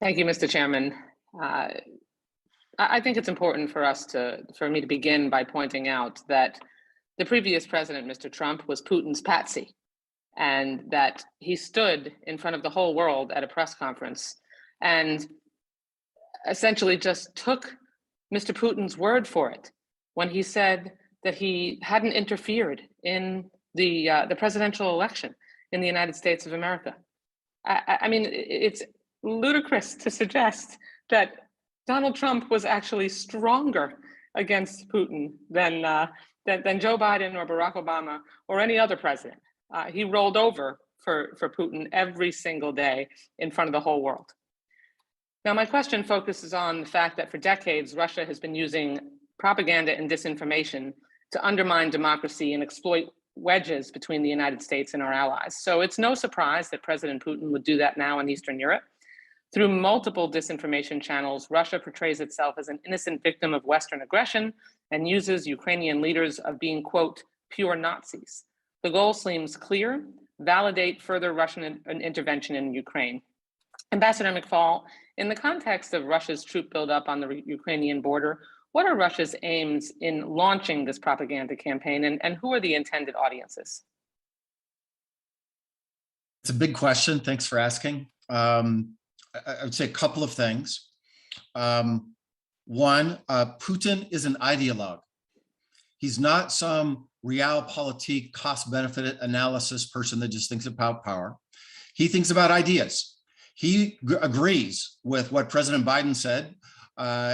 Thank you, Mr. Chairman. I think it's important for me to begin by pointing out that the previous president, Mr. Trump, was Putin's Patsy, and that he stood in front of the whole world at a press conference and essentially just took Mr. Putin's word for it when he said that he hadn't interfered in the presidential election in the United States of America. I mean, it's ludicrous to suggest that Donald Trump was actually stronger against Putin than Joe Biden or Barack Obama or any other president. He rolled over for Putin every single day in front of the whole world. Now, my question focuses on the fact that for decades, Russia has been using propaganda and disinformation to undermine democracy and exploit wedges between the United States and our allies. So it's no surprise that President Putin would do that now in Eastern Europe. Through multiple disinformation channels, Russia portrays itself as an innocent victim of Western aggression and uses Ukrainian leaders of being, quote, pure Nazis. The goal seems clear: validate further Russian intervention in Ukraine. Ambassador McFaul, in the context of Russia's troop buildup on the Ukrainian border, what are Russia's aims in launching this propaganda campaign, and who are the intended audiences? It's a big question. Thanks for asking. I would say a couple of things. One, Putin is an ideologue. He's not some realpolitik, cost-benefit analysis person that just thinks about power. He thinks about ideas. He agrees with what President Biden said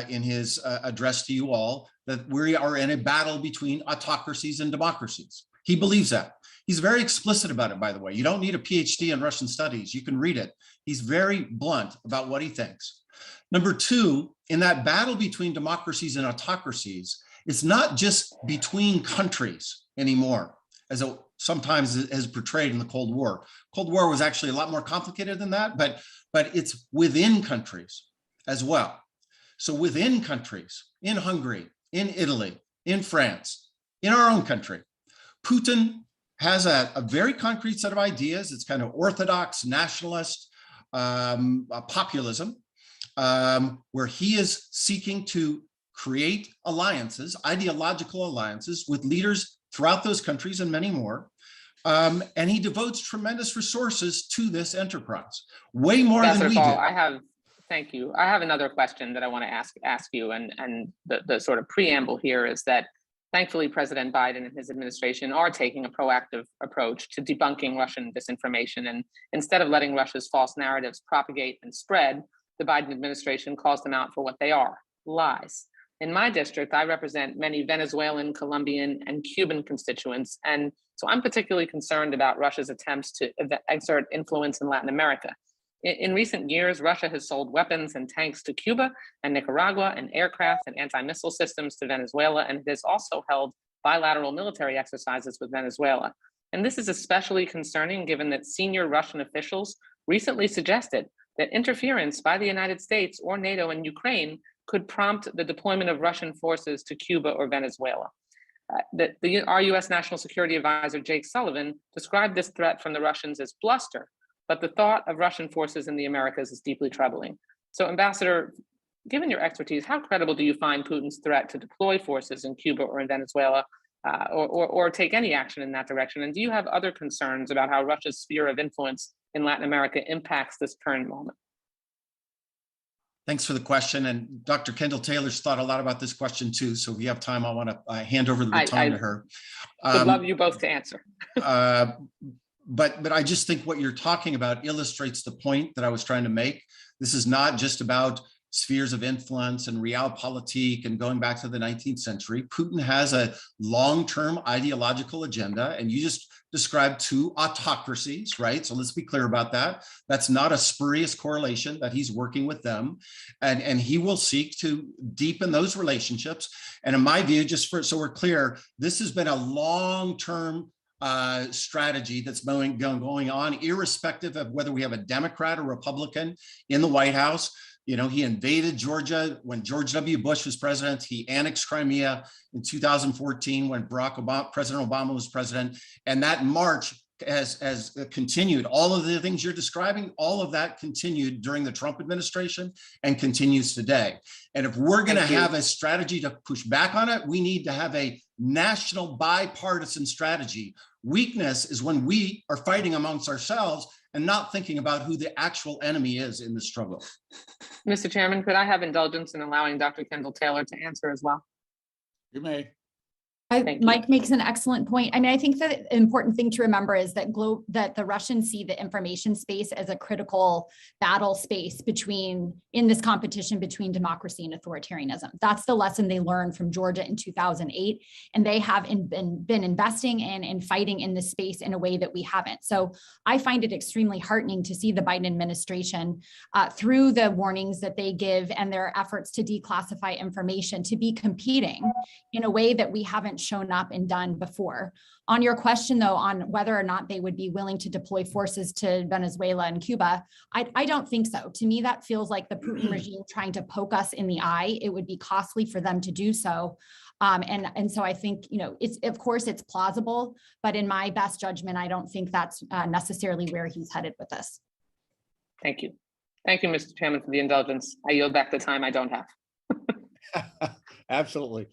in his address to you all, that we are in a battle between autocracies and democracies. He believes that. He's very explicit about it, by the way. You don't need a PhD in Russian studies. You can read it. He's very blunt about what he thinks. Number two, in that battle between democracies and autocracies, it's not just between countries anymore, as it sometimes is portrayed in the Cold War. Cold War was actually a lot more complicated than that, but it's within countries as well. So within countries, in Hungary, in Italy, in France, in our own country, Putin has a very concrete set of ideas. It's kind of orthodox, nationalist populism, where he is seeking to create alliances, ideological alliances with leaders throughout those countries and many more. And he devotes tremendous resources to this enterprise, way more than we do. Thank you. I have another question that I want to ask you, and the sort of preamble here is that thankfully, President Biden and his administration are taking a proactive approach to debunking Russian disinformation. And instead of letting Russia's false narratives propagate and spread, the Biden administration calls them out for what they are: lies. In my district, I represent many Venezuelan, Colombian, and Cuban constituents. And so I'm particularly concerned about Russia's attempts to exert influence in Latin America. In recent years, Russia has sold weapons and tanks to Cuba and Nicaragua, and aircraft and anti-missile systems to Venezuela, and it has also held bilateral military exercises with Venezuela. And this is especially concerning given that senior Russian officials recently suggested that interference by the United States or NATO in Ukraine could prompt the deployment of Russian forces to Cuba or Venezuela. Our U.S. National Security Advisor, Jake Sullivan, described this threat from the Russians as bluster, but the thought of Russian forces in the Americas is deeply troubling. So, Ambassador, given your expertise, how credible do you find Putin's threat to deploy forces in Cuba or in Venezuela, or take any action in that direction? And do you have other concerns about how Russia's sphere of influence in Latin America impacts this current moment? Thanks for the question. And Dr. Kendall Taylor's thought a lot about this question too. So if we have time, I want to hand over the baton to her. Would love you both to answer. But I just think what you're talking about illustrates the point that I was trying to make. This is not just about spheres of influence and realpolitik and going back to the 19th century. Putin has a long-term ideological agenda, and you just described two autocracies, right? So let's be clear about that. That's not a spurious correlation, that he's working with them, and he will seek to deepen those relationships. And in my view, just so we're clear, this has been a long-term strategy that's going on, irrespective of whether we have a Democrat or Republican in the White House. You know, he invaded Georgia when George W. Bush was president. He annexed Crimea in 2014 when President Obama was president. And that march has continued. All of the things you're describing, all of that continued during the Trump administration and continues today. And if we're going to have a strategy to push back on it, we need to have a national bipartisan strategy. Weakness is when we are fighting amongst ourselves and not thinking about who the actual enemy is in the struggle. Mr. Chairman, could I have indulgence in allowing Dr. Kendall Taylor to answer as well? You may. Mike makes an excellent point. I mean, I think that the important thing to remember is that that the Russians see the information space as a critical battle space in this competition between democracy and authoritarianism. That's the lesson they learned from Georgia in 2008, and they have been investing in and fighting in this space in a way that we haven't. So I find it extremely heartening to see the Biden administration, through the warnings that they give and their efforts to declassify information, to be competing in a way that we haven't shown up and done before. On your question, though, on whether or not they would be willing to deploy forces to Venezuela and Cuba, I don't think so. To me, that feels like the Putin regime trying to poke us in the eye. It would be costly for them to do so. And so I think, of course it's plausible, but in my best judgment, I don't think that's necessarily where he's headed with this. Thank you. Thank you, Mr. Chairman, for the indulgence. I yield back the time I don't have. Absolutely.